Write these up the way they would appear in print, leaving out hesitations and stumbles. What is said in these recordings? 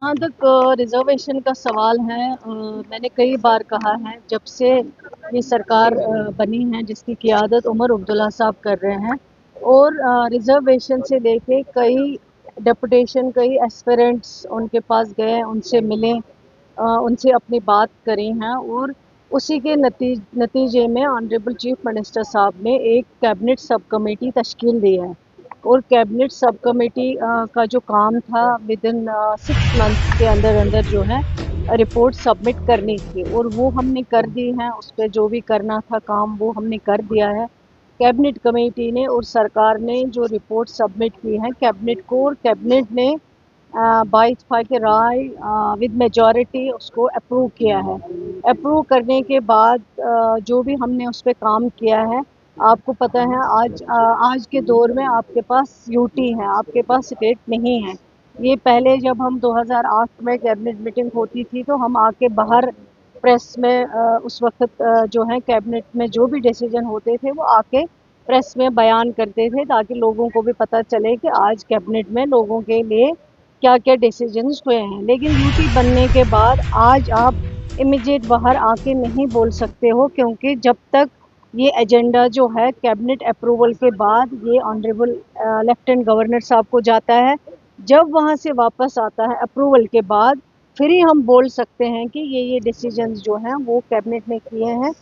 जहाँ तक रिज़र्वेशन का सवाल है, मैंने कई बार कहा है जब से ये सरकार बनी है जिसकी क़ियादत उमर अब्दुल्ला साहब कर रहे हैं। और रिज़र्वेशन से लेके कई डेपुटेशन, कई एस्पिरेंट्स उनके पास गए, उनसे मिले, उनसे अपनी बात करी हैं। और उसी के नतीजे में ऑनरेबल चीफ मिनिस्टर साहब ने एक कैबिनेट सब कमेटी तश्कील दी है। और कैबिनेट सब कमेटी का जो काम था विद इन 6 मंथ्स के अंदर अंदर जो है रिपोर्ट सबमिट करनी थी, और वो हमने कर दी है। उस पर जो भी करना था काम वो हमने कर दिया है कैबिनेट कमेटी ने। और सरकार ने जो रिपोर्ट सबमिट की है कैबिनेट को, और कैबिनेट ने बाय इत्तेफाक राय विद मेजॉरिटी उसको अप्रूव किया है। अप्रूव करने के बाद जो भी हमने उस पर काम किया है, आपको पता है आज के दौर में आपके पास यूटी है, आपके पास स्टेट नहीं है। ये पहले जब हम 2008 में कैबिनेट मीटिंग होती थी तो हम आके बाहर प्रेस में उस वक्त जो है कैबिनेट में जो भी डिसीजन होते थे वो आके प्रेस में बयान करते थे, ताकि लोगों को भी पता चले कि आज कैबिनेट में लोगों के लिए क्या क्या डिसीजंस हुए हैं। लेकिन यूटी बनने के बाद आज आप इमीडिएट बाहर आके नहीं बोल सकते हो, क्योंकि जब तक ये एजेंडा जो है कैबिनेट अप्रूवल के बाद ये ऑनरेबल लेफ्टिनेंट गवर्नर साहब को जाता है, जब वहाँ से वापस आता है अप्रूवल के बाद, फिर ही हम बोल सकते हैं कि ये डिसीजंस जो हैं वो कैबिनेट ने किए हैं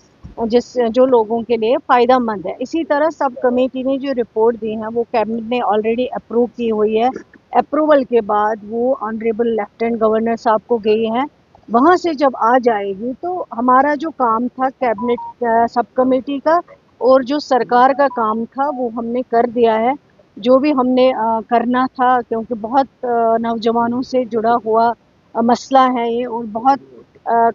जो लोगों के लिए फ़ायदा मंद है। इसी तरह सब कमेटी ने जो रिपोर्ट दी है वो कैबिनेट ने ऑलरेडी अप्रूव की हुई है। अप्रूवल के बाद वो ऑनरेबल लेफ्टिनेंट गवर्नर साहब को गई है। वहाँ से जब आ जाएगी तो हमारा जो काम था कैबिनेट सब कमेटी का और जो सरकार का काम था वो हमने कर दिया है। जो भी हमने करना था, क्योंकि बहुत नौजवानों से जुड़ा हुआ मसला है ये, और बहुत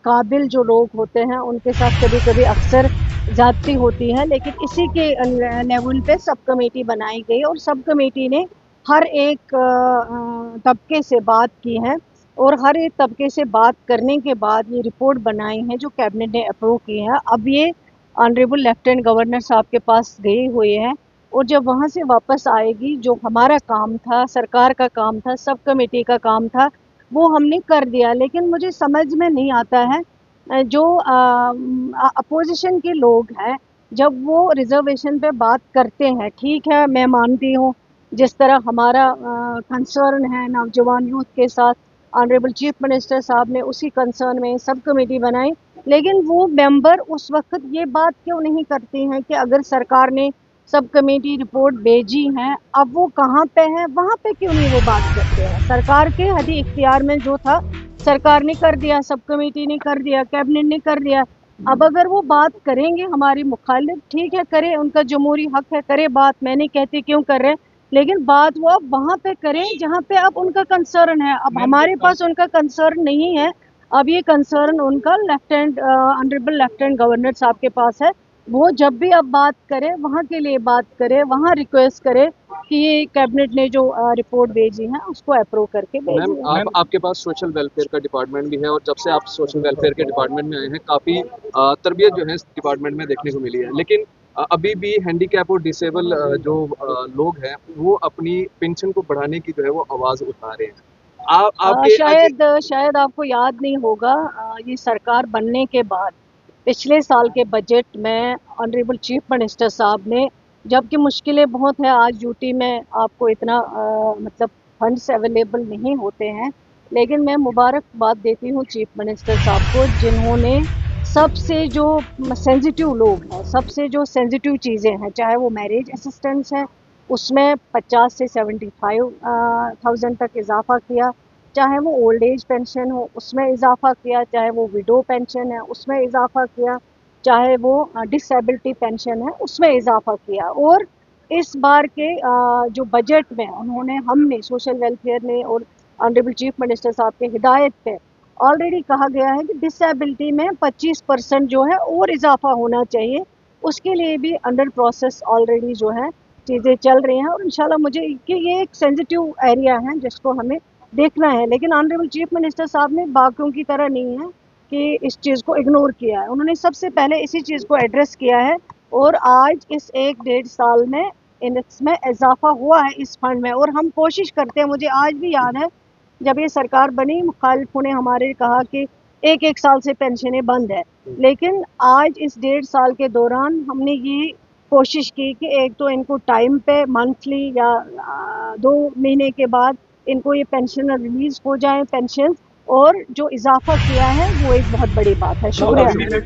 काबिल जो लोग होते हैं उनके साथ कभी कभी अक्सर ज़्यादती होती है। लेकिन इसी के लेवल पे सब कमेटी बनाई गई और सब कमेटी ने हर एक तबके से बात की है, और हर एक तबके से बात करने के बाद ये रिपोर्ट बनाई है जो कैबिनेट ने अप्रूव की है। अब ये ऑनरेबल लेफ्टिनेंट गवर्नर साहब के पास गई हुई है, और जब वहाँ से वापस आएगी जो हमारा काम था, सरकार का काम था, सब कमेटी का काम था, वो हमने कर दिया। लेकिन मुझे समझ में नहीं आता है जो अपोजिशन के लोग हैं जब वो रिजर्वेशन पे बात करते हैं, ठीक है मैं मानती हूँ जिस तरह हमारा कंसर्न है नौजवान यूथ के साथ, ऑनरेबल चीफ मिनिस्टर साहब ने उसी कंसर्न में सब कमेटी बनाई। लेकिन वो मेंबर उस वक्त ये बात क्यों नहीं करती हैं कि अगर सरकार ने सब कमेटी रिपोर्ट भेजी है, अब वो कहाँ पे है, वहाँ पे क्यों नहीं वो बात करते हैं। सरकार के हदी इख्तियार में जो था सरकार ने कर दिया, सब कमेटी ने कर दिया, कैबिनेट ने कर दिया। अब अगर वो बात करेंगे हमारी मुखालिफ, ठीक है करे, उनका जमहूरी हक है, करे बात, मैं नहीं कहती क्यों कर रहे हैं, लेकिन बात वो अब वहाँ पे करें जहाँ पे अब उनका कंसर्न है। अब हमारे पास उनका कंसर्न नहीं है, अब ये कंसर्न उनका लेफ्टिनेंट ऑनरेबल लेफ्टिनेंट गवर्नर साहब के पास है। वो जब भी अब बात करे वहाँ के लिए बात करे, वहाँ रिक्वेस्ट करे कि ये कैबिनेट ने जो रिपोर्ट भेजी है उसको अप्रूव करके मैम भेजिए। आपके पास सोशल वेलफेयर का डिपार्टमेंट भी है और जब से आप सोशल वेलफेयर के डिपार्टमेंट में आए हैं काफ़ी तरबियत जो है इस डिपार्टमेंट में देखने को मिली है, लेकिन अभी भी हैंडीकैप और डिसेबल जो लोग हैं वो अपनी पेंशन को बढ़ाने की जो है वो आवाज़ उठा रहे हैं। आपके शायद आपको याद नहीं होगा, ये सरकार बनने के बाद पिछले साल के बजट में ऑनरेबल चीफ मिनिस्टर साहब ने, जबकि मुश्किलें बहुत है आज यूटी में, आपको इतना मतलब फंड्स अवेलेबल नहीं होते हैं, लेकिन मैं मुबारकबाद देती हूँ चीफ मिनिस्टर साहब को जिन्होंने सबसे जो सेंसिटिव लोग हैं, सबसे जो सेंसिटिव चीज़ें हैं, चाहे वो मैरिज असिस्टेंस है उसमें 50 से 75,000 तक इजाफा किया, चाहे वो ओल्ड एज पेंशन हो उसमें इजाफा किया, चाहे वो विडो पेंशन है उसमें इजाफा किया, चाहे वो डिसेबिलिटी पेंशन है उसमें इजाफा किया। और इस बार के जो बजट में उन्होंने, हमने सोशल वेलफेयर ने और ऑनरेबल चीफ मिनिस्टर साहब के हिदायत पे ऑलरेडी कहा गया है कि डिसेबिलिटी में 25% जो है और इजाफा होना चाहिए। उसके लिए भी अंडर प्रोसेस ऑलरेडी जो है चीज़ें चल रही हैं, और इंशाल्लाह मुझे कि ये एक सेंसिटिव एरिया है जिसको हमें देखना है। लेकिन ऑनरेबल चीफ मिनिस्टर साहब ने बाकियों की तरह नहीं है कि इस चीज़ को इग्नोर किया है, उन्होंने सबसे पहले इसी चीज़ को एड्रेस किया है। और आज इस 1-1.5 साल में इसमें इजाफा हुआ है इस फंड में, और हम कोशिश करते हैं, मुझे आज भी याद है جب یہ سرکار بنی مخالفوں نے ہمارے کہا کہ ایک سال سے پینشنیں بند ہے، لیکن آج اس 1.5 سال کے دوران ہم نے یہ کوشش کی کہ ایک تو ان کو ٹائم پہ منتھلی یا 2 مہینے کے بعد ان کو یہ پینشن ریلیز ہو جائیں پینشن، اور جو اضافہ کیا ہے وہ ایک بہت بڑی بات ہے. شکریہ.